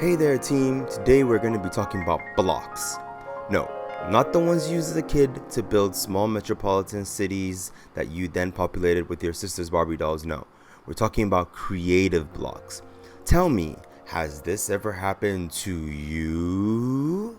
Hey there team, today we're going to be talking about blocks. No, not the ones used as a kid to build small metropolitan cities that you then populated with your sister's Barbie dolls. No, we're talking about creative blocks. Tell me, has this ever happened to you?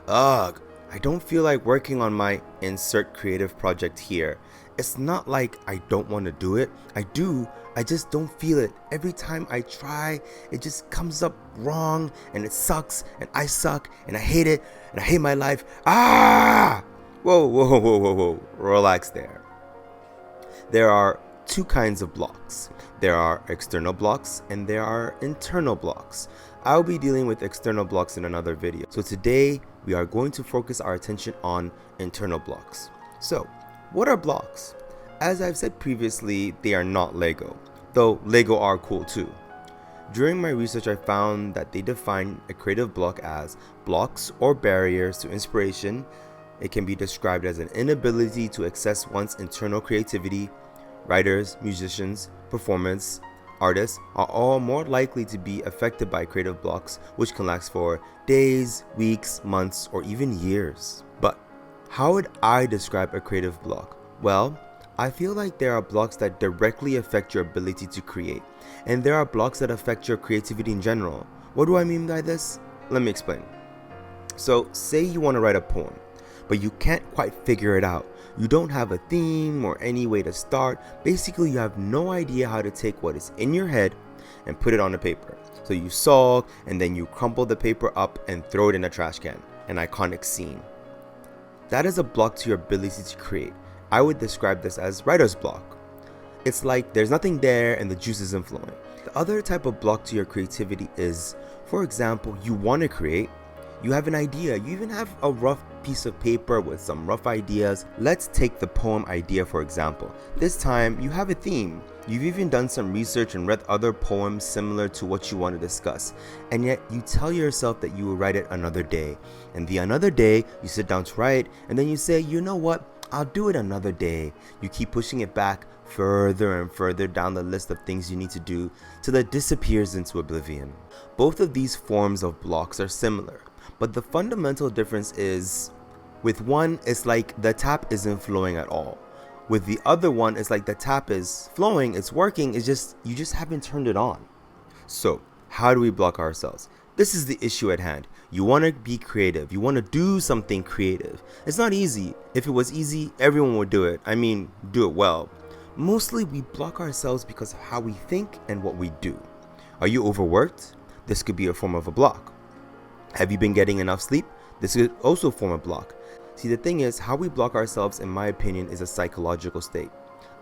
Ugh, I don't feel like working on my insert creative project here. It's not like I don't want to do it. I do, I just don't feel it. Every time I try, it just comes up wrong and it sucks and I suck and I hate it and I hate my life. Ah! Whoa. Relax there. There are two kinds of blocks. There are external blocks and there are internal blocks. I'll be dealing with external blocks in another video. So today we are going to focus our attention on internal blocks. So, what are blocks? As I've said previously, they are not Lego, though Lego are cool too. During my research, I found that they define a creative block as blocks or barriers to inspiration. It can be described as an inability to access one's internal creativity. Writers, musicians, performers, artists are all more likely to be affected by creative blocks, which can last for days, weeks, months, or even years. But how would I describe a creative block? Well, I feel like there are blocks that directly affect your ability to create, and there are blocks that affect your creativity in general. What do I mean by this? Let me explain. So, say you want to write a poem, but you can't quite figure it out. You don't have a theme or any way to start. Basically, you have no idea how to take what is in your head and put it on the paper. So you sulk and then you crumple the paper up and throw it in a trash can. An iconic scene. That is a block to your ability to create. I would describe this as writer's block. It's like there's nothing there and the juice isn't flowing. The other type of block to your creativity is, for example, you want to create, you have an idea, you even have a rough piece of paper with some rough ideas. Let's take the poem idea for example. This time you have a theme. You've even done some research and read other poems similar to what you want to discuss, and yet you tell yourself that you will write it another day. And the another day you sit down to write, and then you say, you know what, I'll do it another day. You keep pushing it back further and further down the list of things you need to do till it disappears into oblivion. Both of these forms of blocks are similar, but the fundamental difference is, with one, it's like the tap isn't flowing at all. With the other one, it's like the tap is flowing, it's working, it's just, you just haven't turned it on. So, how do we block ourselves? This is the issue at hand. You want to be creative. You want to do something creative. It's not easy. If it was easy, everyone would do it. I mean, do it well. Mostly we block ourselves because of how we think and what we do. Are you overworked? This could be a form of a block. Have you been getting enough sleep? This could also form a block. See, the thing is, how we block ourselves, in my opinion, is a psychological state.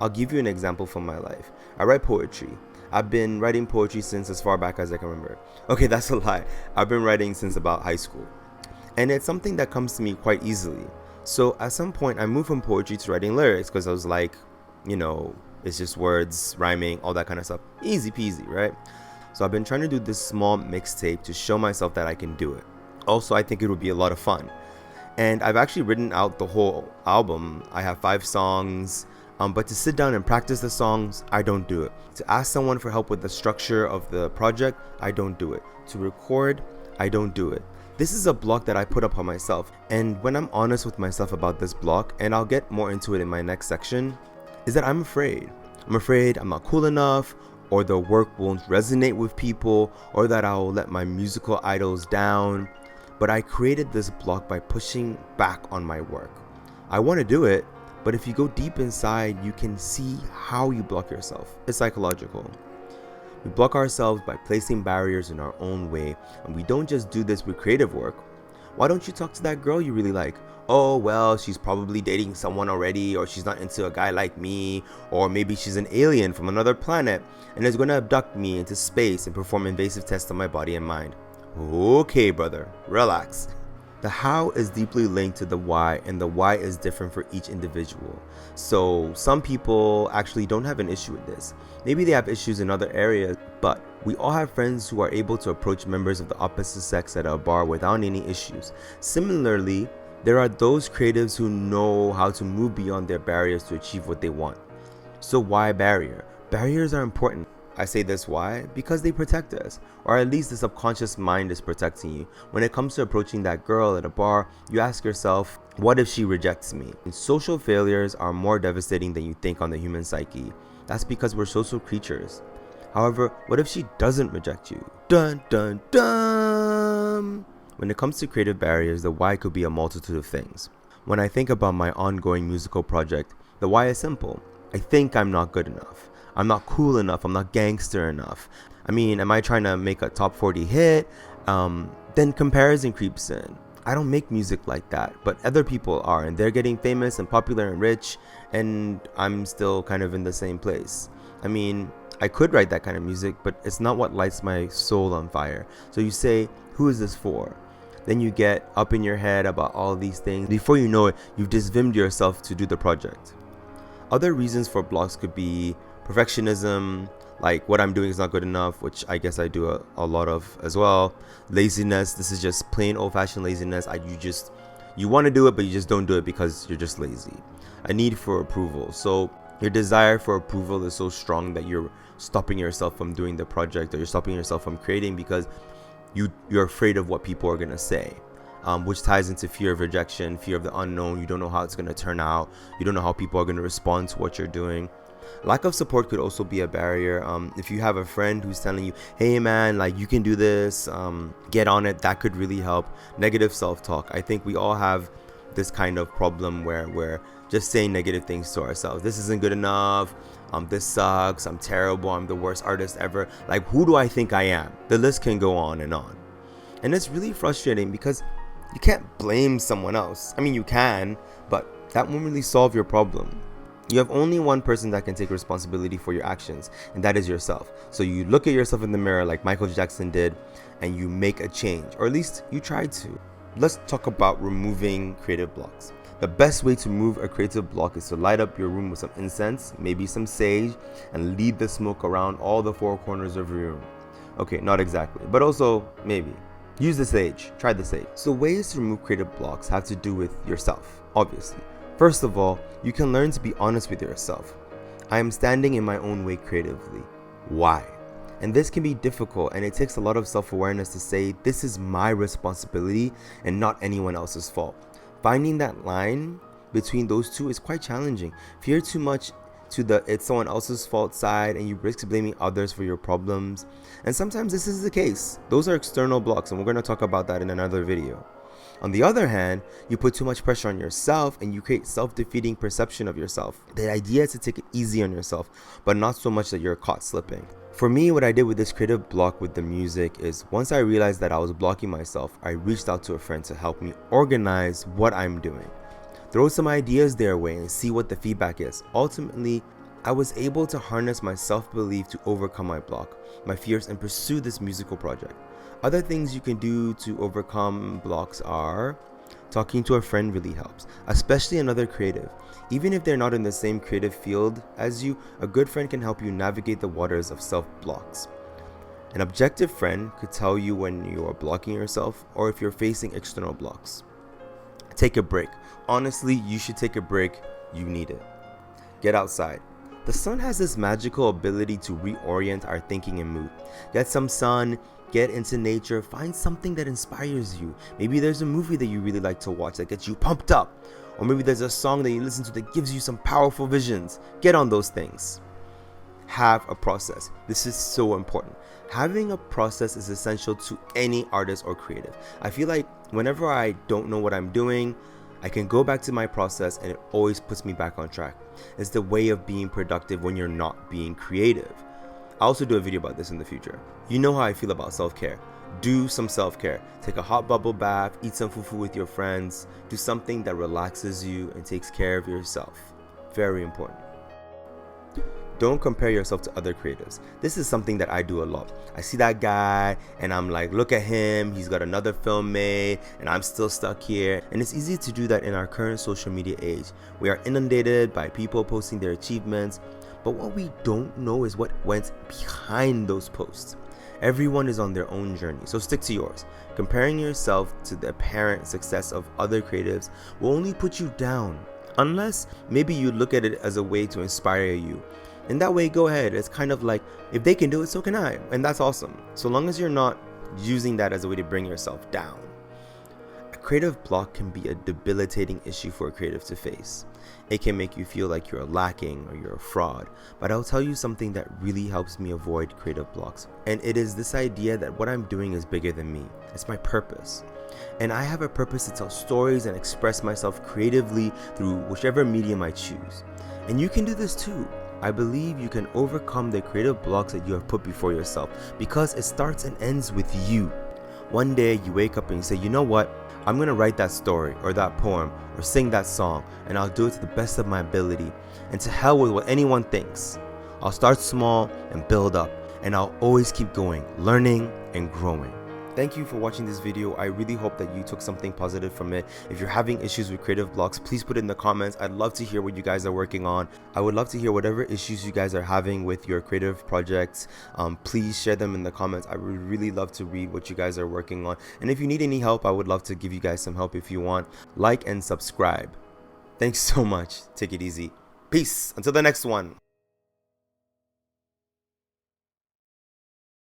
I'll give you an example from my life. I write poetry. I've been writing poetry since as far back as I can remember. Okay, that's a lie. I've been writing since about high school. And it's something that comes to me quite easily. So at some point, I moved from poetry to writing lyrics because I was like, it's just words, rhyming, all that kind of stuff. Easy peasy, right? So I've been trying to do this small mixtape to show myself that I can do it. Also, I think it would be a lot of fun. And I've actually written out the whole album. I have 5 songs, but to sit down and practice the songs, I don't do it. To ask someone for help with the structure of the project, I don't do it. To record, I don't do it. This is a block that I put up on myself. And when I'm honest with myself about this block, and I'll get more into it in my next section, is that I'm afraid. I'm afraid I'm not cool enough, or the work won't resonate with people, or that I'll let my musical idols down. But I created this block by pushing back on my work. I want to do it, but if you go deep inside, you can see how you block yourself. It's psychological. We block ourselves by placing barriers in our own way, and we don't just do this with creative work. Why don't you talk to that girl you really like? Oh, well, she's probably dating someone already, or she's not into a guy like me, or maybe she's an alien from another planet and is going to abduct me into space and perform invasive tests on my body and mind. Okay, brother, relax. The how is deeply linked to the why, and the why is different for each individual. So some people actually don't have an issue with this. Maybe they have issues in other areas, but we all have friends who are able to approach members of the opposite sex at a bar without any issues. Similarly, there are those creatives who know how to move beyond their barriers to achieve what they want. So why barrier? Barriers are important. I say this why? Because they protect us, or at least the subconscious mind is protecting you. When it comes to approaching that girl at a bar, you ask yourself, what if she rejects me? And social failures are more devastating than you think on the human psyche. That's because we're social creatures. However, what if she doesn't reject you? Dun dun dun! When it comes to creative barriers, the why could be a multitude of things. When I think about my ongoing musical project, the why is simple. I think I'm not good enough. I'm not cool enough. I'm not gangster enough. I mean, am I trying to make a top 40 hit? Then comparison creeps in. I don't make music like that, but other people are, and they're getting famous and popular and rich, and I'm still kind of in the same place. I mean, I could write that kind of music, but it's not what lights my soul on fire. So you say, who is this for? Then you get up in your head about all these things. Before you know it, you've disvimmed yourself to do the project. Other reasons for blocks could be perfectionism, like what I'm doing is not good enough, which I guess I do a lot of as well. Laziness, this is just plain old-fashioned laziness. You want to do it, but you just don't do it because you're just lazy. A need for approval. So your desire for approval is so strong that you're stopping yourself from doing the project, or you're stopping yourself from creating because you're afraid of what people are going to say. Which ties into fear of rejection, fear of the unknown. You don't know how it's going to turn out. You don't know how people are going to respond to what you're doing. Lack of support could also be a barrier. If you have a friend who's telling you, hey man, like you can do this, get on it, that could really help. Negative self-talk. I think we all have this kind of problem where we're just saying negative things to ourselves. This isn't good enough. This sucks. I'm terrible. I'm the worst artist ever. Like, who do I think I am? The list can go on. And it's really frustrating because you can't blame someone else. I mean, you can, but that won't really solve your problem. You have only one person that can take responsibility for your actions, and that is yourself. So you look at yourself in the mirror like Michael Jackson did, and you make a change, or at least you try to. Let's talk about removing creative blocks. The best way to remove a creative block is to light up your room with some incense, maybe some sage, and lead the smoke around all the four corners of your room. Okay, not exactly, but also maybe. Use the sage. Try the sage. So ways to remove creative blocks have to do with yourself, obviously. First of all, you can learn to be honest with yourself. I am standing in my own way creatively. Why? And this can be difficult, and it takes a lot of self-awareness to say this is my responsibility and not anyone else's fault. Finding that line between those two is quite challenging. If you're too much to the it's someone else's fault side, and you risk blaming others for your problems. And sometimes this is the case. Those are external blocks, and we're going to talk about that in another video. On the other hand, you put too much pressure on yourself and you create self-defeating perception of yourself. The idea is to take it easy on yourself, but not so much that you're caught slipping. For me, what I did with this creative block with the music is once I realized that I was blocking myself, I reached out to a friend to help me organize what I'm doing. Throw some ideas their way and see what the feedback is. Ultimately, I was able to harness my self-belief to overcome my block, my fears, and pursue this musical project. Other things you can do to overcome blocks are talking to a friend really helps, especially another creative. Even if they're not in the same creative field as you, a good friend can help you navigate the waters of self-blocks. An objective friend could tell you when you are blocking yourself or if you're facing external blocks. Take a break. Honestly, you should take a break. You need it. Get outside. The sun has this magical ability to reorient our thinking and mood. Get some sun, get into nature, find something that inspires you. Maybe there's a movie that you really like to watch that gets you pumped up. Or maybe there's a song that you listen to that gives you some powerful visions. Get on those things. Have a process. This is so important. Having a process is essential to any artist or creative. I feel like whenever I don't know what I'm doing, I can go back to my process and it always puts me back on track. It's the way of being productive when you're not being creative. I'll also do a video about this in the future. You know how I feel about self-care. Do some self-care. Take a hot bubble bath, eat some fufu with your friends, do something that relaxes you and takes care of yourself. Very important. Don't compare yourself to other creatives. This is something that I do a lot. I see that guy and I'm like, look at him, he's got another film made and I'm still stuck here. And it's easy to do that in our current social media age. We are inundated by people posting their achievements, but what we don't know is what went behind those posts. Everyone is on their own journey, so stick to yours. Comparing yourself to the apparent success of other creatives will only put you down. Unless maybe you look at it as a way to inspire you. And that way, go ahead. It's kind of like, if they can do it, so can I. And that's awesome. So long as you're not using that as a way to bring yourself down. A creative block can be a debilitating issue for a creative to face. It can make you feel like you're lacking or you're a fraud. But I'll tell you something that really helps me avoid creative blocks. And it is this idea that what I'm doing is bigger than me. It's my purpose. And I have a purpose to tell stories and express myself creatively through whichever medium I choose. And you can do this too. I believe you can overcome the creative blocks that you have put before yourself because it starts and ends with you. One day you wake up and you say, you know what? I'm going to write that story or that poem or sing that song, and I'll do it to the best of my ability. And to hell with what anyone thinks. I'll start small and build up, and I'll always keep going, learning and growing. Thank you for watching this video. I really hope that you took something positive from it. If you're having issues with creative blocks, please put it in the comments. I'd love to hear what you guys are working on. I would love to hear whatever issues you guys are having with your creative projects. Please share them in the comments. I would really love to read what you guys are working on. And if you need any help, I would love to give you guys some help if you want. Like and subscribe. Thanks so much. Take it easy. Peace. Until the next one.